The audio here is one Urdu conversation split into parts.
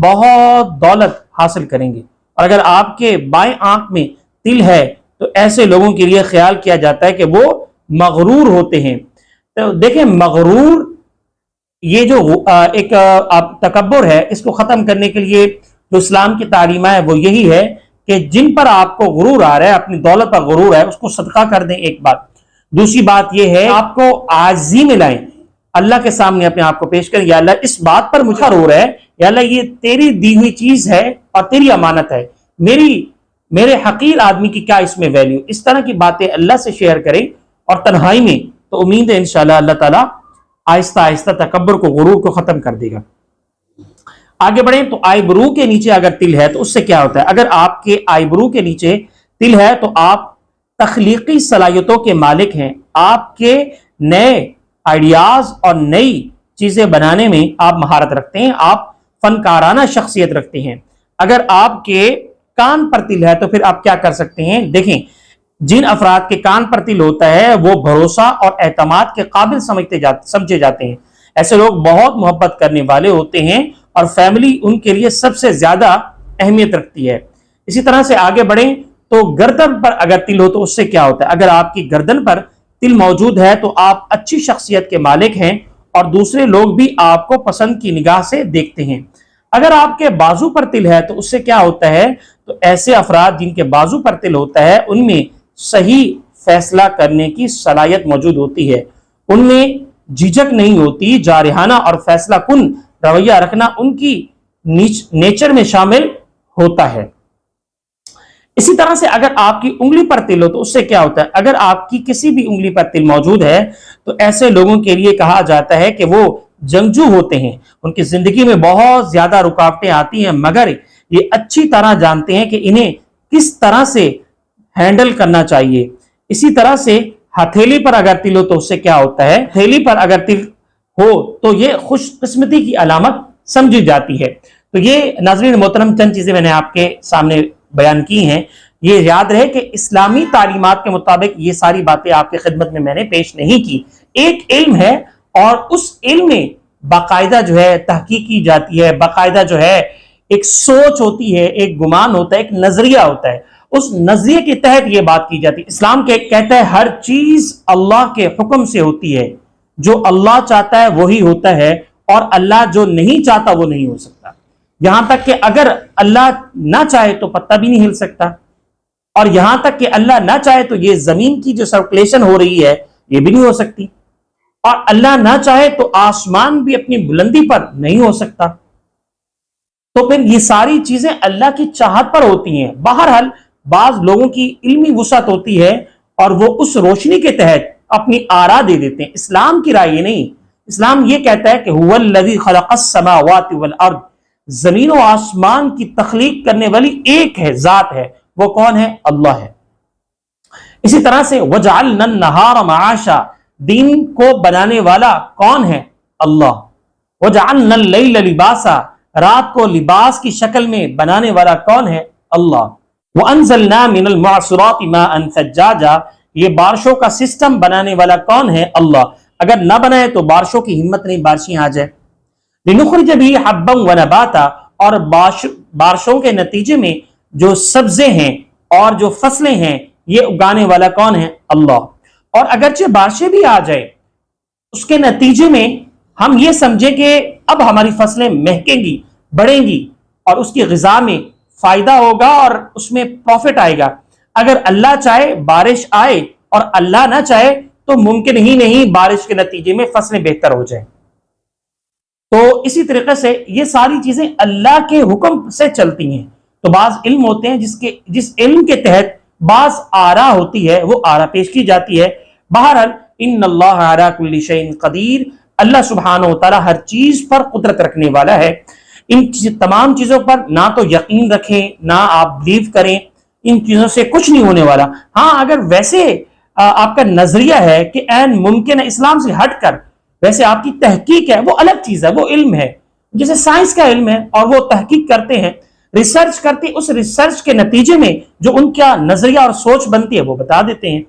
بہت دولت حاصل کریں گے. اور اگر آپ کے بائیں آنکھ میں تل ہے تو ایسے لوگوں کے لیے خیال کیا جاتا ہے کہ وہ مغرور ہوتے ہیں. تو دیکھیں مغرور یہ جو ایک تکبر ہے، اس کو ختم کرنے کے لیے جو اسلام کی تعلیم ہے وہ یہی ہے کہ جن پر آپ کو غرور آ رہا ہے، اپنی دولت پر غرور ہے، اس کو صدقہ کر دیں. ایک بات. دوسری بات یہ ہے آپ کو عاجزی میں لائیں، اللہ کے سامنے اپنے آپ کو پیش کریں. یا اللہ اس بات پر مجھے غرور ہے، یا اللہ یہ تیری دی ہوئی چیز ہے اور تیری امانت ہے، میرے حقیر آدمی کی کیا اس میں ویلیو. اس طرح کی باتیں اللہ سے شیئر کریں اور تنہائی میں، تو امید ہے انشاءاللہ اللہ تعالیٰ آہستہ آہستہ تکبر کو، غرور کو ختم کر دے گا. آگے بڑھیں تو آئی برو کے نیچے اگر تل ہے تو اس سے کیا ہوتا ہے؟ اگر آپ کے آئی برو کے نیچے تل ہے تو آپ تخلیقی صلاحیتوں کے مالک ہیں. آپ کے نئے آئیڈیاز اور نئی چیزیں بنانے میں آپ مہارت رکھتے ہیں، آپ فنکارانہ شخصیت رکھتے ہیں. اگر آپ کے کان پر تل ہے تو پھر آپ کیا کر سکتے ہیں؟ دیکھیں جن افراد کے کان پر تل ہوتا ہے وہ بھروسہ اور اعتماد کے قابل سمجھے جاتے ہیں. ایسے لوگ بہت محبت کرنے والے ہوتے ہیں اور فیملی ان کے لیے سب سے زیادہ اہمیت رکھتی ہے. اسی طرح سے آگے بڑھیں تو گردن پر اگر تل ہو تو اس سے کیا ہوتا ہے؟ اگر آپ کی گردن پر تل موجود ہے تو آپ اچھی شخصیت کے مالک ہیں اور دوسرے لوگ بھی آپ کو پسند کی نگاہ سے دیکھتے ہیں. اگر آپ کے بازو پر تل ہے تو اس سے کیا ہوتا ہے؟ تو ایسے افراد جن کے بازو پر تل ہوتا ہے ان میں صحیح فیصلہ کرنے کی صلاحیت موجود ہوتی ہے، ان میں جھجک نہیں ہوتی، جارحانہ اور فیصلہ کن رویہ رکھنا ان کی نیچر میں شامل ہوتا ہے. اسی طرح سے اگر آپ کی انگلی پر تل ہو تو اس سے کیا ہوتا ہے؟ اگر آپ کی کسی بھی انگلی پر تل موجود ہے تو ایسے لوگوں کے لیے کہا جاتا ہے کہ وہ جنگجو ہوتے ہیں. ان کی زندگی میں بہت زیادہ رکاوٹیں آتی ہیں مگر یہ اچھی طرح جانتے ہیں کہ انہیں کس طرح سے ہینڈل کرنا چاہیے. اسی طرح سے ہتھیلی پر اگر تل ہو تو اس سے کیا ہوتا ہے؟ ہتھیلی پر اگر تل ہو تو یہ خوش قسمتی کی علامت سمجھی جاتی ہے. تو یہ ناظرین محترم چند چیزیں میں نے آپ کے سامنے بیان کی ہیں. یہ یاد رہے کہ اسلامی تعلیمات کے مطابق یہ ساری باتیں آپ کی خدمت میں نے پیش نہیں کی. ایک علم ہے اور اس علم میں باقاعدہ جو ہے تحقیق کی جاتی ہے، باقاعدہ جو ہے ایک سوچ ہوتی ہے، ایک گمان ہوتا ہے، ایک نظریہ ہوتا ہے. اس نظریے کے تحت یہ بات کی جاتی ہے. اسلام کہتا ہے ہر چیز اللہ کے حکم سے ہوتی ہے، جو اللہ چاہتا ہے وہی ہوتا ہے اور اللہ جو نہیں چاہتا وہ نہیں ہو سکتا. یہاں تک کہ اگر اللہ نہ چاہے تو پتہ بھی نہیں ہل سکتا، اور یہاں تک کہ اللہ نہ چاہے تو یہ زمین کی جو سرکولیشن ہو رہی ہے یہ بھی نہیں ہو سکتی، اور اللہ نہ چاہے تو آسمان بھی اپنی بلندی پر نہیں ہو سکتا. تو پھر یہ ساری چیزیں اللہ کی چاہت پر ہوتی ہیں. بہرحال بعض لوگوں کی علمی وسعت ہوتی ہے اور وہ اس روشنی کے تحت اپنی آراء دے دیتے ہیں. اسلام کی رائے یہ نہیں. اسلام یہ کہتا ہے کہ هو الذی خلق السماوات والارض، زمین و آسمان کی تخلیق کرنے والی ایک ہے، ذات ہے. وہ کون ہے؟ اللہ ہے. اسی طرح سے وجعلنا النہار معاشا، دین کو بنانے والا کون ہے؟ اللہ. وجعلنا اللیل لباسا، رات کو لباس کی شکل میں بنانے والا کون ہے؟ اللہ. وانزلنا من المعصرات ماء ثجاجا، یہ بارشوں کا سسٹم بنانے والا کون ہے؟ اللہ. اگر نہ بنائے تو بارشوں کی ہمت نہیں بارشیں آ جائے. لنخرج به حبا ونباتا، اور بارشوں کے نتیجے میں جو سبزے ہیں اور جو فصلیں ہیں یہ اگانے والا کون ہے؟ اللہ. اور اگرچہ بارشیں بھی آ جائے اس کے نتیجے میں ہم یہ سمجھیں کہ اب ہماری فصلیں مہکیں گی، بڑھیں گی اور اس کی غذا میں فائدہ ہوگا اور اس میں پروفٹ آئے گا. اگر اللہ چاہے بارش آئے اور اللہ نہ چاہے تو ممکن ہی نہیں بارش کے نتیجے میں فصلیں بہتر ہو جائیں. تو اسی طریقے سے یہ ساری چیزیں اللہ کے حکم سے چلتی ہیں. تو بعض علم ہوتے ہیں جس علم کے تحت بعض آراء ہوتی ہے، وہ آراء پیش کی جاتی ہے. بہرحال ان اللہ علی کل شیء قدیر، اللہ سبحانہ و تعالی ہر چیز پر قدرت رکھنے والا ہے. ان تمام چیزوں پر نہ تو یقین رکھیں نہ آپ بلیو کریں، ان چیزوں سے کچھ نہیں ہونے والا. ہاں اگر ویسے آپ کا نظریہ ہے کہ عین ممکن ہے اسلام سے ہٹ کر، ویسے آپ کی تحقیق ہے وہ الگ چیز ہے، وہ علم ہے جیسے سائنس کا علم ہے اور وہ تحقیق کرتے ہیں، ریسرچ کرتے ہیں، اس ریسرچ کے نتیجے میں جو ان کا نظریہ اور سوچ بنتی ہے وہ بتا دیتے ہیں.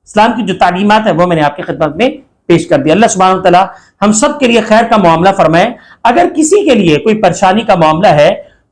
اسلام کی جو تعلیمات ہے وہ میں نے آپ کی خدمت میں پیش کر دیا۔ اللہ سبحانہ وتعالی ہم سب کے لیے خیر کا معاملہ فرمائے۔ اگر کسی کے لیے کوئی پریشانی کا معاملہ ہے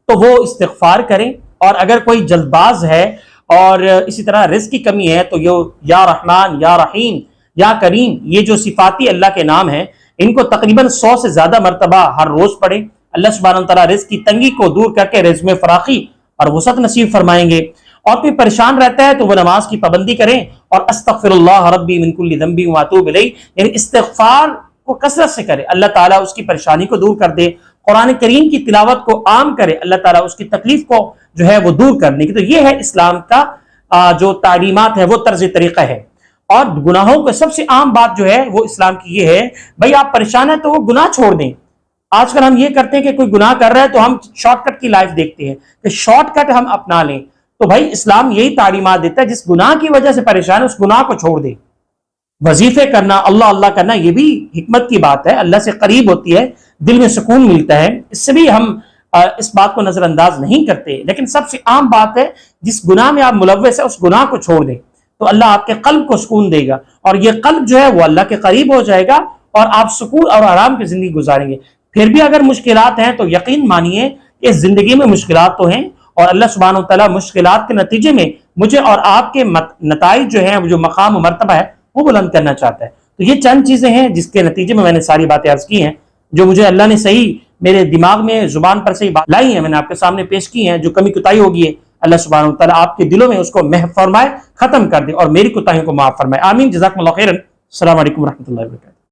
تو وہ استغفار کریں، اور اگر کوئی جلد باز ہے اور اسی طرح رزق کی کمی ہے تو یا رحمان، یا رحیم، یا کریم، یہ جو صفاتی اللہ کے نام ہیں ان کو تقریباً 100 سے زیادہ مرتبہ ہر روز پڑھیں۔ اللہ سبحانہ وتعالی رزق کی تنگی کو دور کر کے رزق میں فراخی اور وسعت نصیب فرمائیں گے۔ اور کوئی پریشان رہتا ہے تو وہ نماز کی پابندی کریں اور استغفر اللہ ربی من کل ذنب واتوب الیہ، یعنی استغفار کو کثرت سے کرے، اللہ تعالیٰ اس کی پریشانی کو دور کر دے۔ قرآن کریم کی تلاوت کو عام کرے، اللہ تعالیٰ اس کی تکلیف کو جو ہے وہ دور کرنے کی۔ تو یہ ہے اسلام کا جو تعلیمات ہے، وہ طرز طریقہ ہے۔ اور گناہوں کا سب سے عام بات جو ہے وہ اسلام کی یہ ہے، بھائی آپ پریشان ہیں تو وہ گناہ چھوڑ دیں۔ آج کل ہم یہ کرتے ہیں کہ کوئی گناہ کر رہا ہے تو ہم شارٹ کٹ کی لائف دیکھتے ہیں کہ شارٹ کٹ ہم اپنا لیں۔ تو بھائی اسلام یہی تعلیمات دیتا ہے، جس گناہ کی وجہ سے پریشان ہے اس گناہ کو چھوڑ دے۔ وظیفے کرنا، اللہ اللہ کرنا، یہ بھی حکمت کی بات ہے، اللہ سے قریب ہوتی ہے، دل میں سکون ملتا ہے، اس سے بھی ہم اس بات کو نظر انداز نہیں کرتے۔ لیکن سب سے عام بات ہے، جس گناہ میں آپ ملوث ہیں اس گناہ کو چھوڑ دیں تو اللہ آپ کے قلب کو سکون دے گا، اور یہ قلب جو ہے وہ اللہ کے قریب ہو جائے گا اور آپ سکون اور آرام کی زندگی گزاریں گے۔ پھر بھی اگر مشکلات ہیں تو یقین مانیے کہ زندگی میں مشکلات تو ہیں، اور اللہ سبحانہ وتعالیٰ مشکلات کے نتیجے میں مجھے اور آپ کے نتائج جو ہیں، جو مقام و مرتبہ ہے وہ بلند کرنا چاہتا ہے۔ تو یہ چند چیزیں ہیں جس کے نتیجے میں نے ساری باتیں عرض کی ہیں، جو مجھے اللہ نے صحیح میرے دماغ میں زبان پر صحیح بات لائی ہیں، میں نے آپ کے سامنے پیش کی ہیں۔ جو کمی کوتاہی ہوگی ہے اللہ سبحانہ وتعالیٰ آپ کے دلوں میں اس کو محو فرمائے، ختم کر دے، اور میری کوتاہیوں کو معاف فرمائے۔ آمین۔ جزاکم اللہ خیرا۔ السلام علیکم ورحمۃ اللہ وبرکاتہ۔